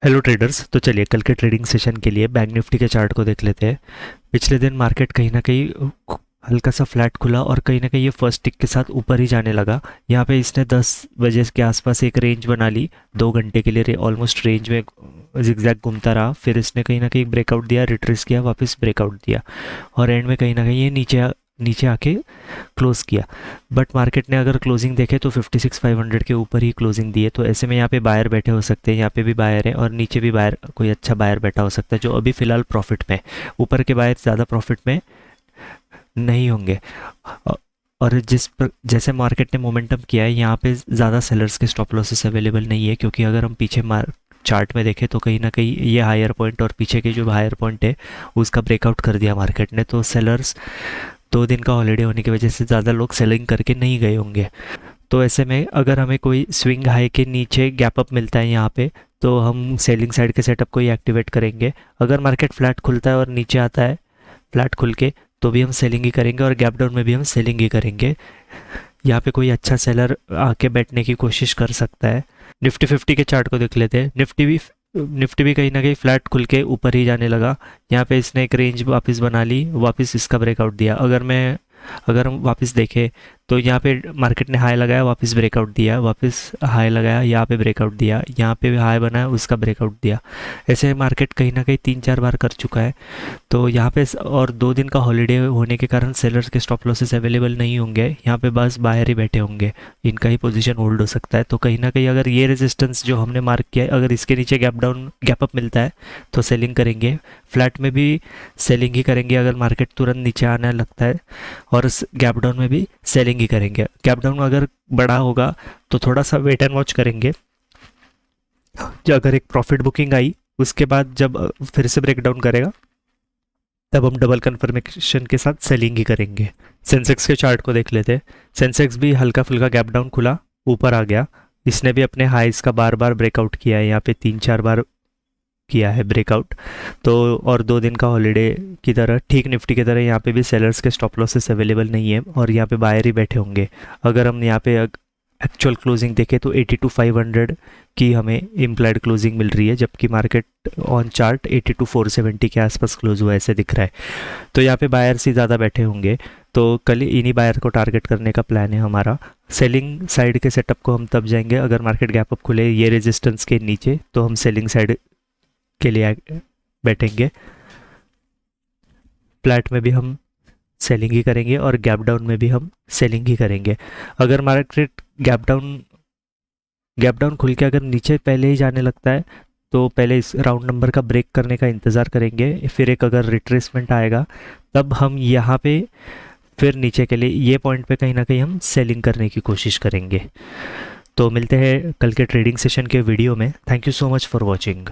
Hello traders. तो चलिए कल के ट्रेडिंग सेशन के लिए बैंक निफ्टी के चार्ट को देख लेते हैं। पिछले दिन मार्केट कहीं ना कहीं हल्का सा फ्लैट खुला और कहीं ना कहीं ये फर्स्ट टिक के साथ ऊपर ही जाने लगा। यहाँ पे इसने 10 बजे के आसपास एक रेंज बना ली। 2 घंटे के लिए ऑलमोस्ट रेंज में जिगजैग घूमता रहा, फिर इसने कहीं ना कहीं ब्रेकआउट दिया, रिट्रेस किया, वापस ब्रेकआउट दिया और एंड में कहीं ना कहीं ये नीचे आके क्लोज किया। बट मार्केट ने अगर क्लोजिंग देखे तो 56,500 के ऊपर ही क्लोजिंग दी है। तो ऐसे में यहाँ पे बायर बैठे हो सकते हैं, यहाँ पे भी बायर है और नीचे भी बायर, कोई अच्छा बायर बैठा हो सकता है जो अभी फ़िलहाल प्रॉफिट में। ऊपर के बायर ज़्यादा प्रॉफिट में नहीं होंगे। अ- और जैसे मार्केट ने मोमेंटम किया है, यहाँ पे ज़्यादा सेलर्स के स्टॉप लॉसेस अवेलेबल नहीं है, क्योंकि अगर हम पीछे मार चार्ट में देखें तो कहीं ना कहीं ये हायर पॉइंट और पीछे के जो हायर पॉइंट है उसका ब्रेकआउट कर दिया मार्केट ने। तो सेलर्स, 2 दिन का हॉलीडे होने की वजह से ज़्यादा लोग सेलिंग करके नहीं गए होंगे। तो ऐसे में अगर हमें कोई स्विंग हाई के नीचे गैप अप मिलता है यहाँ पे, तो हम सेलिंग साइड के सेटअप को ही एक्टिवेट करेंगे। अगर मार्केट फ्लैट खुलता है और नीचे आता है फ्लैट खुल के, तो भी हम सेलिंग ही करेंगे और गैप डाउन में भी हम सेलिंग ही करेंगे। यहाँ पे कोई अच्छा सेलर आके बैठने की कोशिश कर सकता है। निफ्टी 50 के चार्ट को देख लेते हैं। निफ्टी भी कहीं ना कहीं फ्लैट खुल के ऊपर ही जाने लगा। यहाँ पे इसने एक रेंज वापस बना ली, वापस इसका ब्रेकआउट दिया। अगर हम वापस देखें तो यहाँ पे मार्केट ने हाई लगाया, वापस ब्रेकआउट दिया, वापस हाई लगाया, यहाँ पे ब्रेकआउट दिया, यहाँ पे भी हाई बनाया, उसका ब्रेकआउट दिया। ऐसे मार्केट कहीं ना कहीं 3-4 बार कर चुका है। तो यहाँ पे और 2 दिन का हॉलीडे होने के कारण सेलर्स के स्टॉप लॉसेस अवेलेबल नहीं होंगे। यहाँ पे बस बाहर ही बैठे होंगे, इनका ही पोजीशन होल्ड हो सकता है। तो कहीं ना कहीं अगर ये रेजिस्टेंस जो हमने मार्क किया है, अगर इसके नीचे गैप अप मिलता है तो सेलिंग करेंगे। फ्लैट में भी सेलिंग ही करेंगे अगर मार्केट तुरंत नीचे आने लगता है, और गैप डाउन में भी सेलिंग ही करेंगे। गैप डाउन अगर बड़ा होगा तो थोड़ा सा वेट एंड वॉच करेंगे। जो अगर एक प्रॉफिट बुकिंग आई, उसके बाद जब फिर से ब्रेक डाउन करेगा, तब हम डबल कन्फर्मेशन के साथ सेलिंग ही करेंगे। सेंसेक्स के चार्ट को देख लेते हैं। सेंसेक्स भी हल्का फुल्का गैप डाउन खुला, ऊपर आ गया। इसने भी अपने हाइस का बार बार ब्रेकआउट किया है, यहाँ पे 3-4 बार किया है ब्रेकआउट। तो और 2 दिन का हॉलीडे की तरह, ठीक निफ्टी की तरह, यहाँ पे भी सेलर्स के स्टॉप लॉसेस अवेलेबल नहीं है और यहाँ पे बायर ही बैठे होंगे। अगर हम यहाँ पे एक्चुअल क्लोजिंग देखें तो 82,500 की हमें इम्प्लाइड क्लोजिंग मिल रही है, जबकि मार्केट ऑन चार्ट 82,470 के आसपास क्लोज हुआ ऐसे दिख रहा है। तो यहाँ पे बायर्स ही ज़्यादा बैठे होंगे। तो कल इन्हीं बायर को टारगेट करने का प्लान है हमारा। सेलिंग साइड के सेटअप को हम तब जाएंगे अगर मार्केट गैप अप खुले ये रेजिस्टेंस के नीचे, तो हम सेलिंग साइड के लिए बैठेंगे। फ्लैट में भी हम सेलिंग ही करेंगे और गैप डाउन में भी हम सेलिंग ही करेंगे। अगर मार्केट गैप डाउन खुल के अगर नीचे पहले ही जाने लगता है, तो पहले इस राउंड नंबर का ब्रेक करने का इंतज़ार करेंगे। फिर एक अगर रिट्रेसमेंट आएगा, तब हम यहाँ पे फिर नीचे के लिए ये पॉइंट पे कहीं ना कहीं हम सेलिंग करने की कोशिश करेंगे। तो मिलते हैं कल के ट्रेडिंग सेशन के वीडियो में। Thank you so much for watching.